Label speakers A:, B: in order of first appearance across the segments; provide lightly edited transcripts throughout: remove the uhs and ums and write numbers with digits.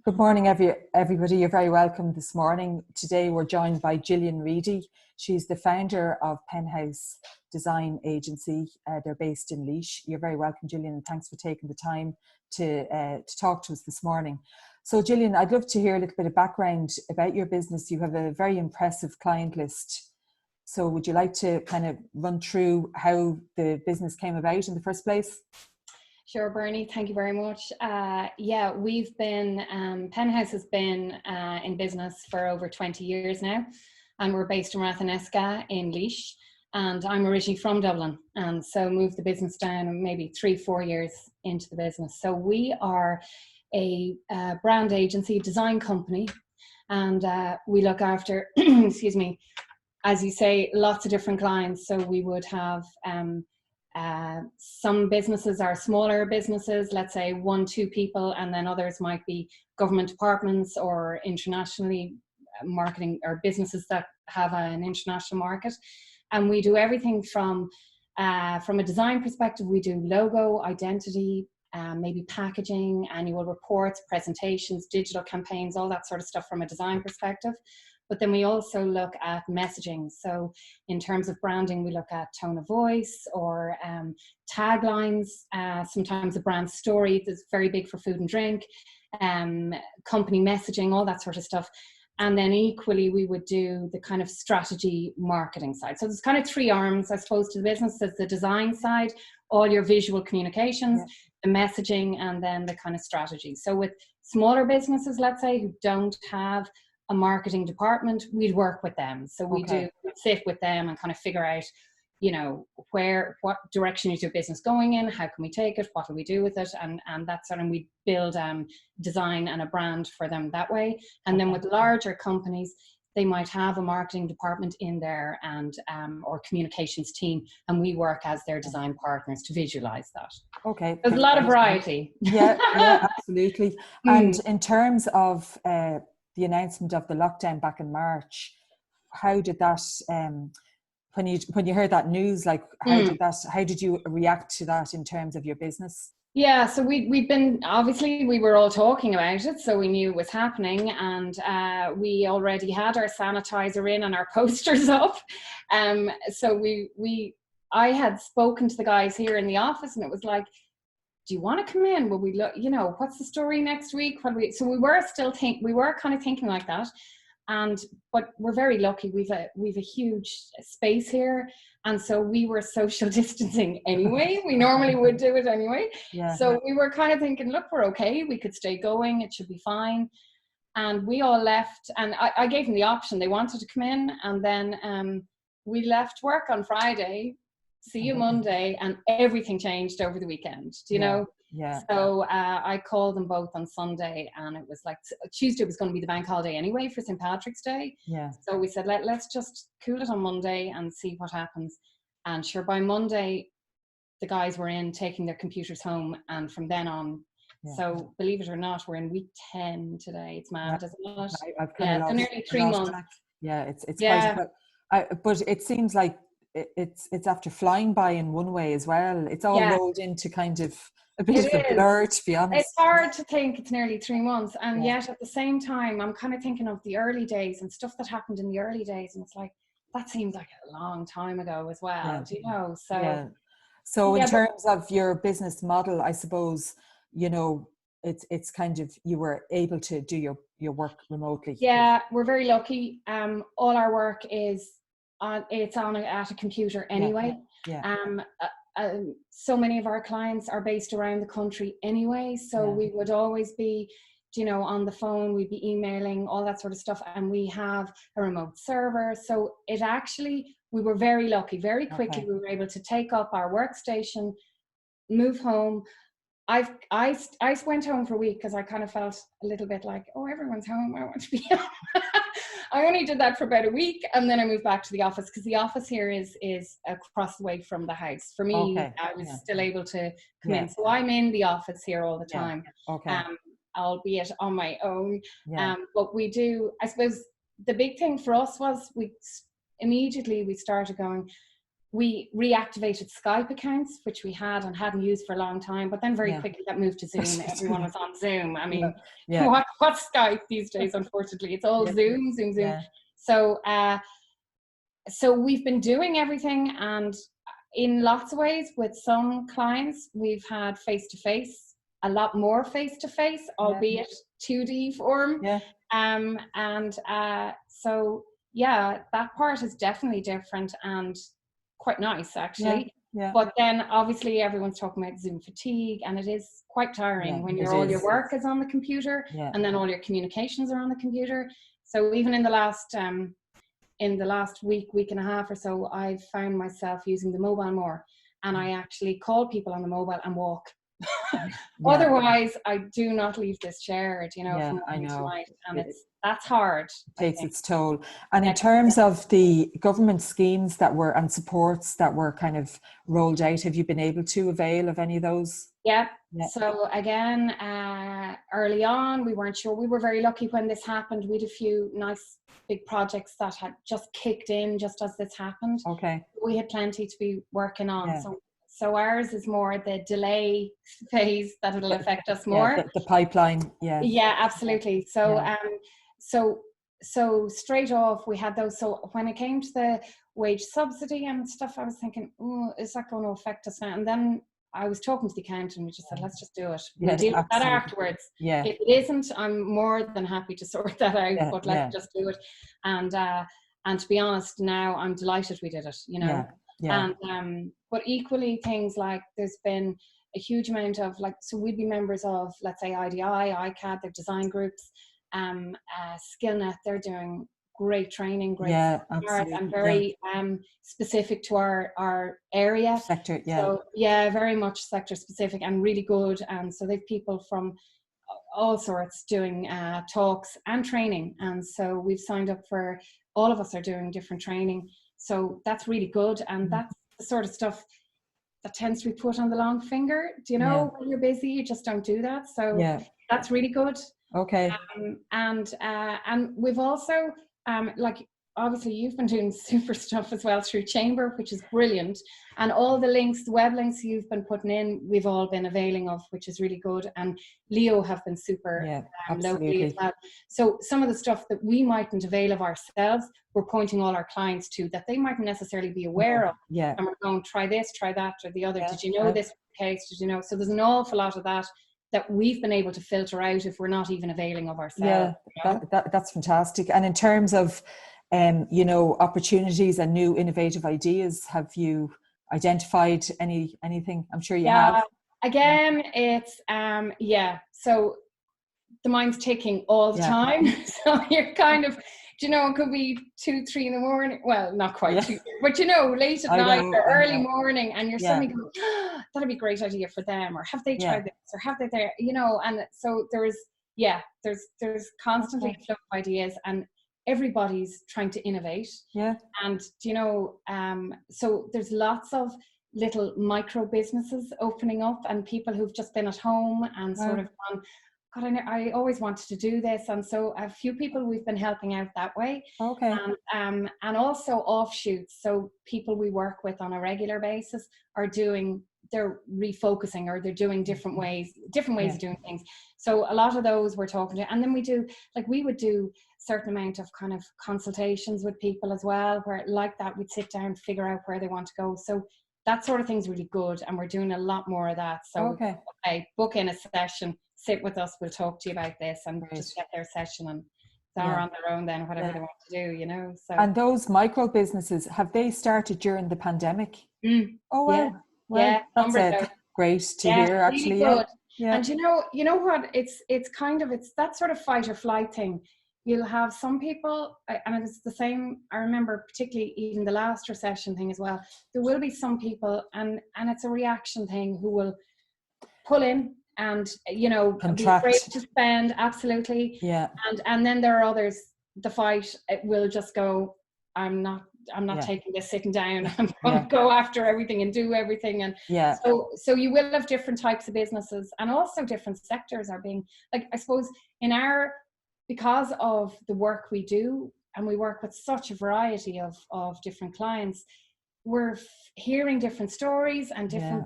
A: Good morning, everybody. You're very welcome this morning. Today we're joined by Gillian Reidy. She's the founder of Penhouse Design Agency. They're based in Laois. You're very welcome, Gillian, and thanks for taking the time to talk to us this morning. So, Gillian, I'd love to hear a little bit of background about your business. You have a very impressive client list. So would you like to kind of run through how the business came about in the first place?
B: Sure, Bernie, thank you very much. Yeah, we've been, Penhouse has been in business for over 20 years now, and we're based in Rathneska in Laois, and I'm originally from Dublin, and so moved the business down maybe 3-4 years into the business. So we are a brand agency, design company, and we look after, excuse me, as you say, lots of different clients. So we would have some businesses are smaller businesses, let's say 1-2 people, and then others might be government departments or internationally marketing or businesses that have an international market. And we do everything from a design perspective. We do logo, identity, maybe packaging, annual reports, presentations, digital campaigns, all that sort of stuff from a design perspective. But then we also look at messaging. So in terms of branding, we look at tone of voice or taglines, sometimes a brand story that's very big for food and drink, company messaging, all that sort of stuff. And then equally, we would do the kind of strategy marketing side. So there's kind of 3 arms, I suppose, to the business. There's the design side, all your visual communications, the messaging, and then the kind of strategy. So with smaller businesses, let's say, who don't have a marketing department, we'd work with them. So we'd sit with them and kind of figure out, you know, what direction is your business going in? How can we take it? What do we do with it? And that's sort of, we build design and a brand for them that way. And then with larger companies, they might have a marketing department in there and or communications team, and we work as their design partners to visualize that.
A: Okay.
B: There's a lot of variety.
A: Yeah, absolutely. And in terms of the announcement of the lockdown back in March, how did that when you heard that news, like how did you react to that in terms of your business?
B: Yeah, so we've been, obviously we were all talking about it, so we knew it was happening, and we already had our sanitizer in and our posters up. So I had spoken to the guys here in the office, and it was like, do you want to come in? Will we look, you know, what's the story next week? So we were kind of thinking like that. But we're very lucky. We've a huge space here. And so we were social distancing anyway. We normally would do it anyway.
A: Yeah.
B: So we were kind of thinking, look, we're okay. We could stay going. It should be fine. And we all left, and I gave them the option. They wanted to come in, and then we left work on Friday. See you Monday, and everything changed over the weekend. Do you know?
A: Yeah.
B: So I called them both on Sunday, and it was like Tuesday was going to be the bank holiday anyway for St. Patrick's Day.
A: Yeah.
B: So we said let's just cool it on Monday and see what happens. And sure, by Monday, the guys were in taking their computers home, and from then on. Yeah. So believe it or not, we're in week 10 today. It's mad, isn't it?
A: So
B: nearly 3 months.
A: Yeah, it's quite. But it seems like it's after flying by in one way as well. It's all rolled into kind of a bit of a blur, to be honest.
B: It's hard to think it's nearly 3 months, and yet at the same time, I'm kind of thinking of the early days and stuff that happened in the early days, and it's like that seems like a long time ago as well. Do you know? So
A: in terms of your business model, I suppose, you know, it's kind of, you were able to do your work remotely.
B: Yeah, we're very lucky. All our work is at a computer anyway. So many of our clients are based around the country anyway, so we would always be, you know, on the phone, we'd be emailing, all that sort of stuff, and we have a remote server. So it actually, we were very lucky. Very quickly we were able to take up our workstation, move home. I went home for a week because I kind of felt a little bit like, oh, everyone's home, I want to be home. I only did that for about a week, and then I moved back to the office because the office here is across the way from the house. For me, I was still able to come in. So I'm in the office here all the time, albeit on my own. But we do, I suppose the big thing for us was we immediately started going, we reactivated Skype accounts, which we had and hadn't used for a long time, but then very quickly that moved to Zoom. Everyone was on Zoom. I mean, what's Skype these days? Unfortunately, it's all Zoom. So, so we've been doing everything, and in lots of ways with some clients, we've had face-to-face, a lot more face-to-face, albeit 2D form. So yeah, that part is definitely different and quite nice, actually. But then obviously everyone's talking about Zoom fatigue, and it is quite tiring when all your work is on the computer and then all your communications are on the computer. So even in the last week and a half or so, I've found myself using the mobile more, and I actually call people on the mobile and walk. Otherwise, I do not leave this chair, from morning to night, and that's hard.
A: It takes its toll. And in terms of the government schemes and supports that were kind of rolled out, have you been able to avail of any of those?
B: Yeah. So again, early on, we weren't sure. We were very lucky when this happened. We had a few nice big projects that had just kicked in just as this happened.
A: Okay.
B: We had plenty to be working on. So ours is more the delay phase that it'll affect us more.
A: The pipeline. Yeah,
B: absolutely. So so straight off we had those. So when it came to the wage subsidy and stuff, I was thinking, is that going to affect us now? And then I was talking to the accountant, and we just said, let's just do it. We'll deal with that afterwards. If it isn't, I'm more than happy to sort that out, but let's just do it. And to be honest, now I'm delighted we did it, And but equally things like there's been a huge amount of so we'd be members of, let's say, IDI, ICAD, their design groups, SkillNet, they're doing great training, great seminars, and very specific to our area
A: sector.
B: So very much sector specific and really good. And so they've people from all sorts doing talks and training, and so we've signed up for, all of us are doing different training, so that's really good. And that's the sort of stuff that tends to be put on the long finger. When you're busy, you just don't do that. So that's really good.
A: Okay.
B: And we've also obviously you've been doing super stuff as well through Chamber, which is brilliant, and all the links, the web links you've been putting in, we've all been availing of, which is really good. And Leo have been super locally as well. So some of the stuff that we mightn't avail of ourselves, we're pointing all our clients to, that they mightn't necessarily be aware of. And we're going, try this, try that, or the other. Did you know this case? Did you know? So there's an awful lot of that we've been able to filter out if we're not even availing of ourselves.
A: That's fantastic. And in terms of opportunities and new innovative ideas, have you identified anything? I'm sure you have.
B: Again, it's so the mind's ticking all the time. So you're kind of, it could be 2-3 in the morning. Well, not quite 2, but late at night or early morning, and you're suddenly going, that'd be a great idea for them, or have they tried this, or have they there, and so there's constantly a flow of ideas, and everybody's trying to innovate. And so there's lots of little micro businesses opening up, and people who've just been at home and sort of gone, God, I always wanted to do this. And so a few people we've been helping out that way.
A: Okay.
B: And also offshoots. So people we work with on a regular basis they're refocusing, or they're doing different ways of doing things. So a lot of those we're talking to. And then we would do certain amount of kind of consultations with people as well, where like that we'd sit down, figure out where they want to go. So that sort of thing's really good, and we're doing a lot more of that. So book in a session, sit with us, we'll talk to you about this, and just get their session, and they're on their own then, whatever they want to do, So. And
A: those micro businesses, have they started during the pandemic?
B: Oh
A: wow. Well, that's great to hear, actually.
B: Really good. And you know what, it's kind of, it's that sort of fight or flight thing. You'll have some people, and it's the same, I remember particularly even the last recession thing as well, there will be some people, and it's a reaction thing, who will pull in and
A: contract,
B: be afraid to spend. Absolutely. And then there are others, the fight, it will just go, I'm not taking this sitting down, I'm going to go after everything and do everything. And so you will have different types of businesses, and also different sectors are being, I suppose because of the work we do, and we work with such a variety of different clients, we're hearing different stories and different,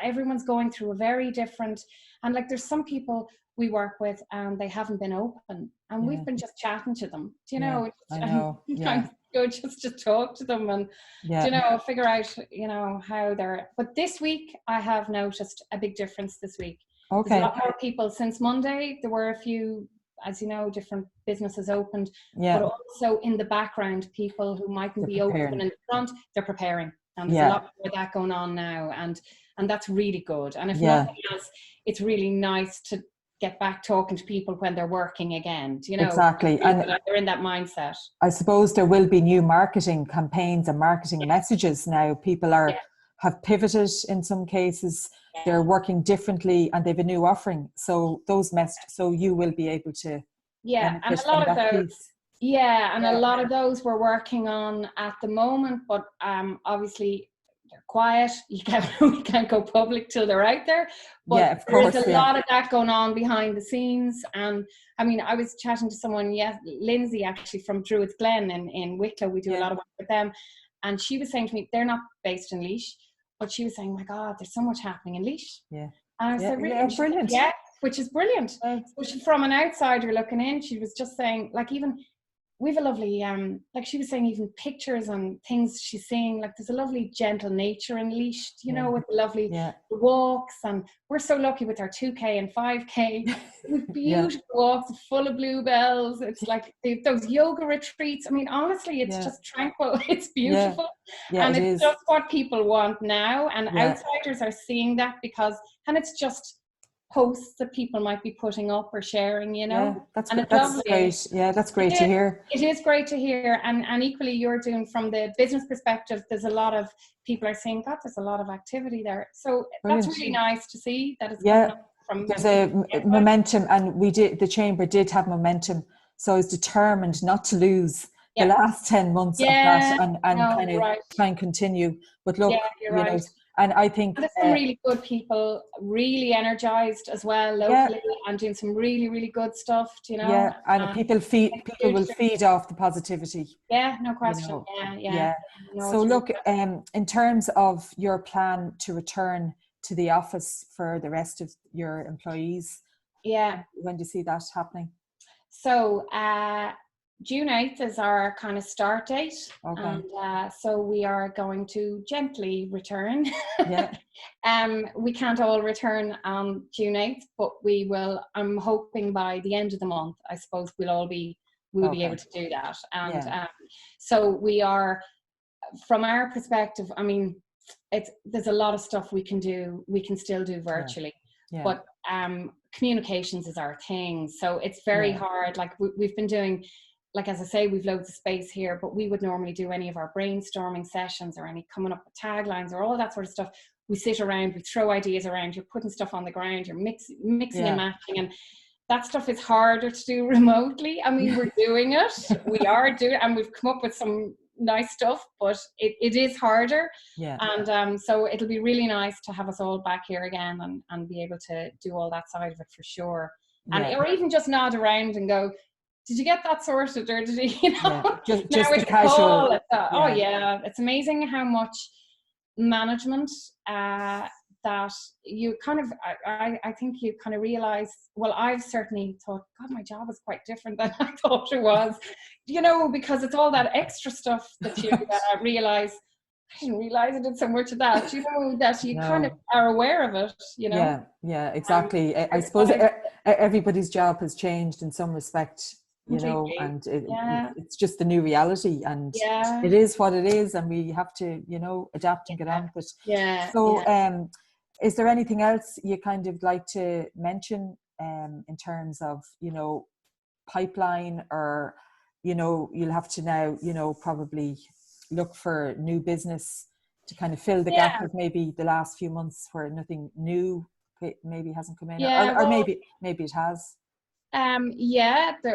B: everyone's going through a very different, and like there's some people we work with and they haven't been open, and we've been just chatting to them, do you know?
A: I know.
B: Sometimes go just to talk to them and do you know, figure out, you know, how they're, but this week I have noticed a big difference this week.
A: Okay.
B: There's a lot more people since Monday. There were a few, as you know, different businesses opened, but also in the background, people who mightn't be open in front, they're preparing. And there's a lot more of that going on now. And that's really good. And if nothing else, it's really nice to get back talking to people when they're working again, you know?
A: Exactly. And
B: they're in that mindset.
A: I suppose there will be new marketing campaigns and marketing messages now. People have pivoted in some cases. They're working differently and they've a new offering. So those so you will be able to
B: and a lot of those a lot of those we're working on at the moment, but obviously they're quiet. We can't go public till they're out there. But there's a lot of that going on behind the scenes. And I mean, I was chatting to someone, Lindsay, actually from Druids Glen in Wicklow. We do a lot of work with them. And she was saying to me, they're not based in Laois, but she was saying, my God, there's so much happening in Laois. And I said, really?
A: Brilliant.
B: Yeah, which is brilliant. Which from an outsider looking in, she was just saying, like, even we have a lovely, like she was saying, even pictures and things she's seeing, like there's a lovely gentle nature in Laois, you know, with the lovely walks. And we're so lucky with our 2K and 5K. With beautiful walks full of bluebells. It's like those yoga retreats. I mean, honestly, it's just tranquil. It's beautiful. And it's just what people want now. And outsiders are seeing that and it's just posts that people might be putting up or sharing, you know.
A: That's great. Yeah, that's great to hear.
B: It is great to hear. And equally, you're doing from the business perspective, there's a lot of people are saying, God, there's a lot of activity there. So that's really nice to see that it's coming up from
A: there's a momentum, and the Chamber did have momentum. So I was determined not to lose the last 10 months of that and kind of try and continue. But look,
B: you're right.
A: know, and I think
B: there's some really good people, really energized as well locally, and doing some really, really good stuff, you know.
A: Yeah, and people will feed off the positivity.
B: Yeah, no question. You know.
A: No, so look, in terms of your plan to return to the office for the rest of your employees, when do you see that happening?
B: So June 8th is our kind of start date. And so we are going to gently return. We can't all return on June 8th, but we will, I'm hoping by the end of the month, I suppose we'll be able to do that. And so we are, from our perspective, I mean, there's a lot of stuff we can still do virtually, but communications is our thing. So it's very hard. Like we've been doing, like, as I say, we've loads of space here, but we would normally do any of our brainstorming sessions or any coming up with taglines or all that sort of stuff. We sit around, we throw ideas around, you're putting stuff on the ground, you're mixing and matching, and that stuff is harder to do remotely. I mean, we're doing it, and we've come up with some nice stuff, but it is harder. And so it'll be really nice to have us all back here again and be able to do all that side of it for sure. Or even just nod around and go, did you get that sorted, or did you know?
A: Just the casual.
B: It's amazing how much management that you kind of, I think you kind of realize, well, I've certainly thought, God, my job is quite different than I thought it was, you know, because it's all that extra stuff that you realize, I didn't realize I did so much of that, you know, that you kind of are aware of it, you know.
A: Yeah, exactly. I suppose everybody's job has changed in some respect, you know, and it's just the new reality, and it is what it is, and we have to, you know, adapt and get on with it. Is there anything else you kind of like to mention in terms of, you know, pipeline, or, you know, you'll have to now, you know, probably look for new business to kind of fill the gap of maybe the last few months where nothing new maybe hasn't come in, or maybe it has.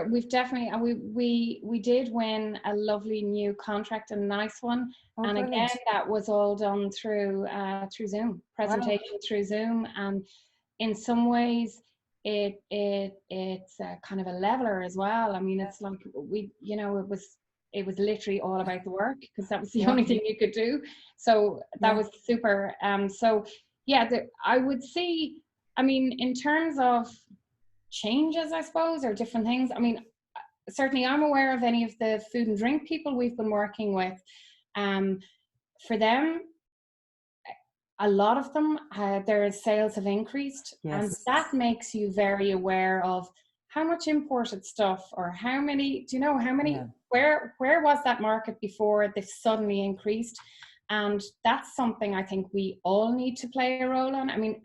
B: We've definitely, we did win a lovely new contract, a nice one, and brilliant. Again, that was all done through Zoom, presentation through Zoom, and in some ways it's kind of a leveler as well. I mean, it's like it it was literally all about the work, because that was the only thing you could do. So that was super. So yeah, I would see, I mean, in terms of changes, I suppose, or different things, I mean, certainly I'm aware of any of the food and drink people we've been working with. For them, a lot of them, their sales have increased, and that makes you very aware of how much imported stuff, or how many, do you know how many, where was that market before they've suddenly increased? And that's something I think we all need to play a role on. I mean,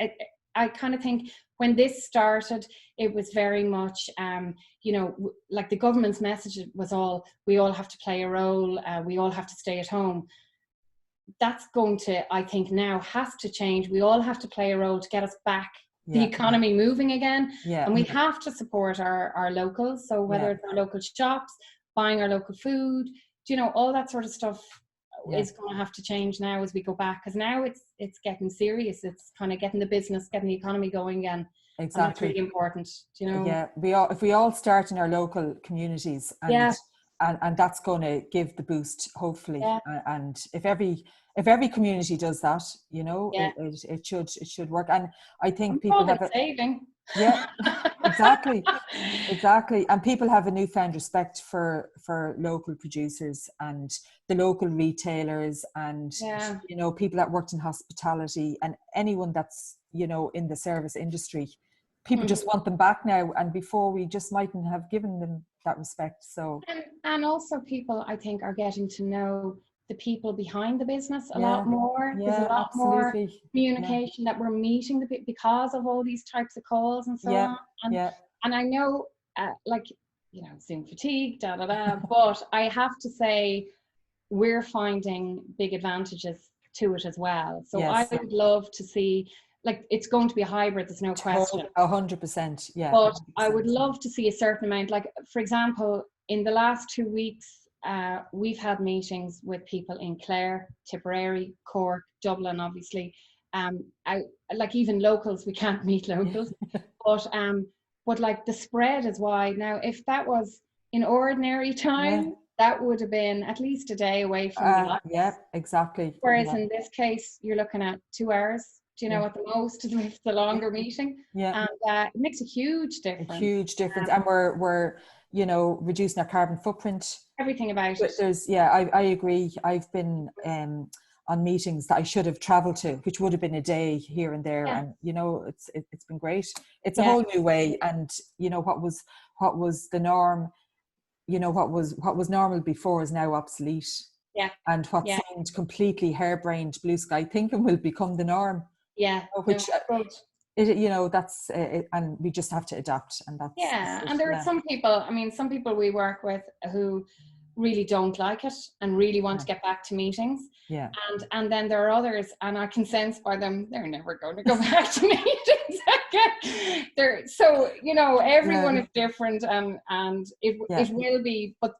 B: I kind of think when this started, it was very much, you know, like the government's message was all, we all have to play a role, we all have to stay at home. That's going to, I think now, has to change. We all have to play a role to get us back, the economy moving again. And we have to support our locals. So whether it's our local shops, buying our local food, you know, all that sort of stuff is going to have to change now as we go back. Because now it's getting serious. It's kind of getting the business, getting the economy going again. Exactly. And that's really important, you know.
A: Yeah, if we all start in our local communities, and that's going to give the boost, hopefully. And if every community does that, you know, it should work. And I think people have
B: saving.
A: Exactly. And people have a newfound respect for local producers and the local retailers, and you know, people that worked in hospitality and anyone that's, you know, in the service industry. People just want them back now, and before we just mightn't have given them that respect. So
B: and also people, I think, are getting to know the people behind the business a lot more. There's a lot more communication that we're meeting because of all these types of calls and so on. And I know, like, you know, Zoom fatigue, but I have to say we're finding big advantages to it as well. So I would love to see, like, it's going to be a hybrid, there's no question.
A: 100%, yeah.
B: But
A: 100%.
B: I would love to see a certain amount, like, for example, in the last 2 weeks, we've had meetings with people in Clare, Tipperary, Cork, Dublin, obviously. Like, even locals, we can't meet locals. But like, the spread is wide. Now, if that was in ordinary time, that would have been at least a day away from the office.
A: Yeah, exactly.
B: Whereas in this case, you're looking at 2 hours, you know, at the most, with the longer meeting. And it makes a huge difference.
A: A huge difference. And we're, you know, reducing our carbon footprint.
B: Everything about it.
A: There's, I agree. I've been on meetings that I should have traveled to, which would have been a day here and there. And, you know, it's been great. It's a whole new way. And, you know, what was the norm, you know, what was normal before is now obsolete. And what seemed completely harebrained blue sky thinking will become the norm. Which, you know, that's and we just have to adapt, and that's
B: and there are some people, I mean, some people we work with who really don't like it and really want to get back to meetings, and then there are others, and I can sense by them they're never going to go back to meetings again. So, you know, everyone is different, and it will be, but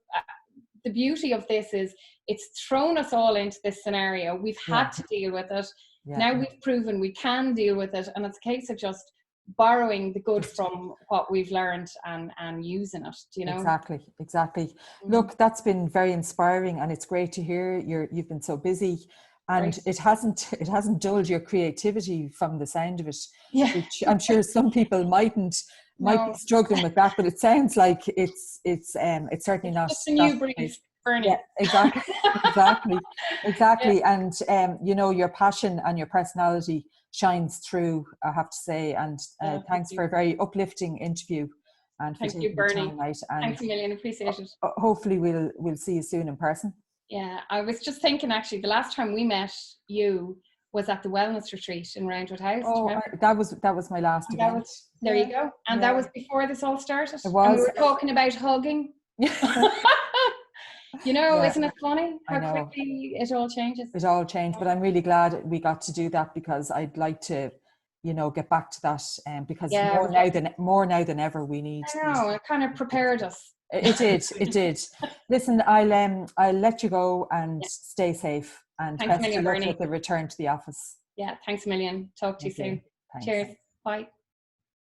B: the beauty of this is it's thrown us all into this scenario. We've had to deal with it. Now we've proven we can deal with it, and it's a case of just borrowing the good from what we've learned and using it, you know.
A: Exactly. Look, that's been very inspiring, and it's great to hear you've been so busy, and it hasn't dulled your creativity from the sound of it, which I'm sure some people might be struggling with that, but it sounds like it's certainly not.
B: Just a new breeze.
A: Yeah, exactly. And you know, your passion and your personality shines through, I have to say. And thanks for a very uplifting interview. And
B: thank you, Bernie. Thanks a million, appreciate it.
A: Hopefully we'll see you soon in person.
B: Yeah, I was just thinking, actually, the last time we met you was at the wellness retreat in Roundwood House.
A: That was my last event.
B: There you go. And that was before this all started.
A: It was.
B: And we were talking about hugging. You know, isn't it funny how quickly it all changes?
A: It all changed, but I'm really glad we got to do that, because I'd like to, you know, get back to that, because more now than ever we need.
B: I know, it kind of prepared us.
A: It did. Listen, I'll let you go and stay safe, and best of luck with the return to the office.
B: Yeah, thanks a million. Talk to you soon.
A: Thanks.
B: Cheers. Bye.